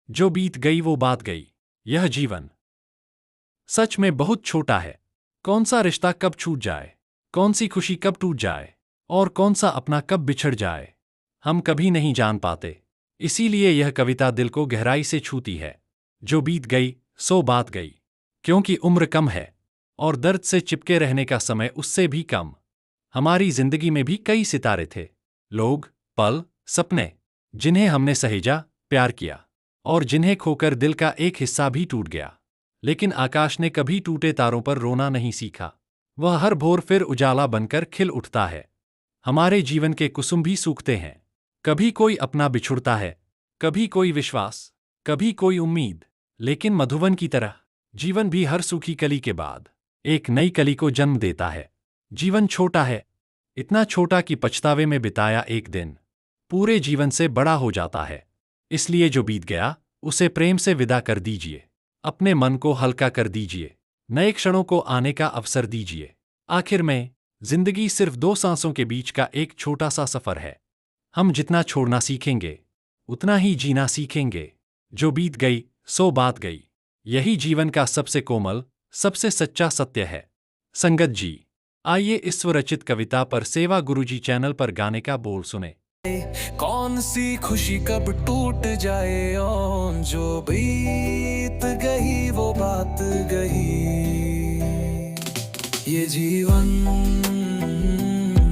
जो बीत गई वो बात गई। यह जीवन सच में बहुत छोटा है। कौन सा रिश्ता कब छूट जाए, कौन सी खुशी कब टूट जाए और कौन सा अपना कब बिछड़ जाए, हम कभी नहीं जान पाते। इसीलिए यह कविता दिल को गहराई से छूती है। जो बीत गई सो बात गई। क्योंकि उम्र कम है और दर्द से चिपके रहने का समय उससे भी कम। हमारी जिंदगी में भी कई सितारे थे, लोग, पल, सपने, जिन्हें हमने सहेजा, प्यार किया और जिन्हें खोकर दिल का एक हिस्सा भी टूट गया। लेकिन आकाश ने कभी टूटे तारों पर रोना नहीं सीखा। वह हर भोर फिर उजाला बनकर खिल उठता है। हमारे जीवन के कुसुम भी सूखते हैं। कभी कोई अपना बिछुड़ता है, कभी कोई विश्वास, कभी कोई उम्मीद। लेकिन मधुवन की तरह जीवन भी हर सूखी कली के बाद एक नई कली को जन्म देता है। जीवन छोटा है, इतना छोटा कि पछतावे में बिताया एक दिन पूरे जीवन से बड़ा हो जाता है। इसलिए जो बीत गया उसे प्रेम से विदा कर दीजिए। अपने मन को हल्का कर दीजिए। नए क्षणों को आने का अवसर दीजिए। आखिर में जिंदगी सिर्फ दो सांसों के बीच का एक छोटा सा सफर है। हम जितना छोड़ना सीखेंगे उतना ही जीना सीखेंगे। जो बीत गई सो बात गई। यही जीवन का सबसे कोमल, सबसे सच्चा सत्य है। संगत जी, आइए इस स्वरचित कविता पर सेवा गुरुजी चैनल पर गाने का बोल सुने। कौन सी खुशी कब टूट जाए और जो बीत गई वो बात गई। ये जीवन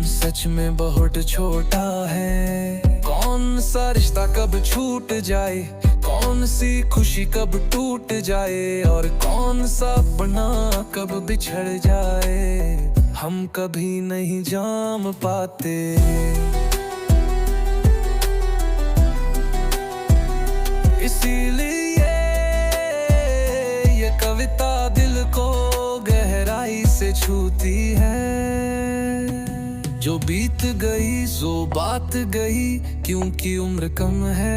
सच में बहुत छोटा है। कौन सा रिश्ता कब छूट जाए, कौन सी खुशी कब टूट जाए और कौन सा अपना कब बिछड़ जाए, हम कभी नहीं जान पाते। इसीलिए ये कविता दिल को गहराई से छूती है। जो बीत गई सो बात गई, क्योंकि उम्र कम है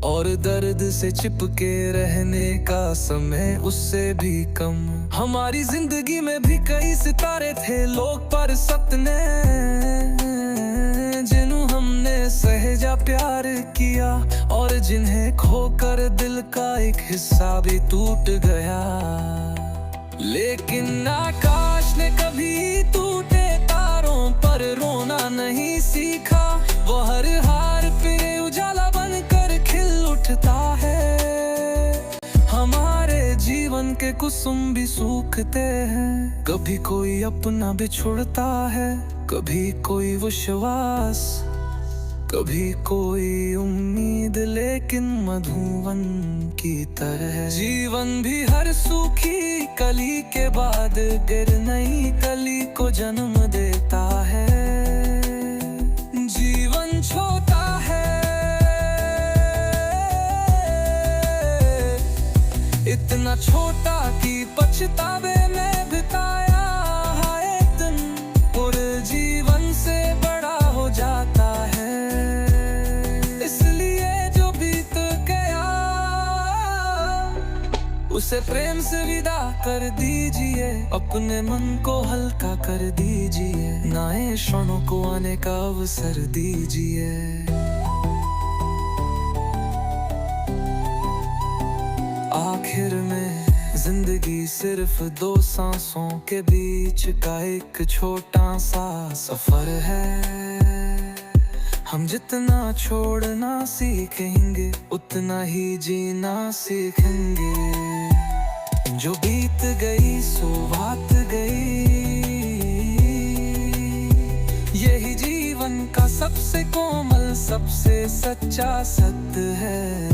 और दर्द से चिपके रहने का समय उससे भी कम। हमारी जिंदगी में भी कई सितारे थे, लोग पर सपने, जिन्हों हमने सहेजा, प्यार किया और जिन्हें खोकर दिल का एक हिस्सा भी टूट गया। लेकिन आकाश ने कभी टूटे तारों पर रोना नहीं सीखा। वो हर हार पे उजाला बनकर खिल उठता है। हमारे जीवन के कुसुम भी सूखते हैं। कभी कोई अपना बिछुड़ता है, कभी कोई विश्वास, कभी कोई उम्मीद। लेकिन मधुवन की तरह जीवन भी हर सूखी कली के बाद फिर नई कली को जन्म देता है। जीवन छोटा है, इतना छोटा कि पछतावे में बिताया है दिन पूरे जीवन से बड़ा हो जाता है। उसे प्रेम से विदा कर दीजिए। अपने मन को हल्का कर दीजिए। नए क्षणों को आने का अवसर दीजिए। आखिर में जिंदगी सिर्फ दो सांसों के बीच का एक छोटा सा सफर है। हम जितना छोड़ना सीखेंगे उतना ही जीना सीखेंगे। जो बीत गई सो बात गई। यही जीवन का सबसे कोमल, सबसे सच्चा सत्य है।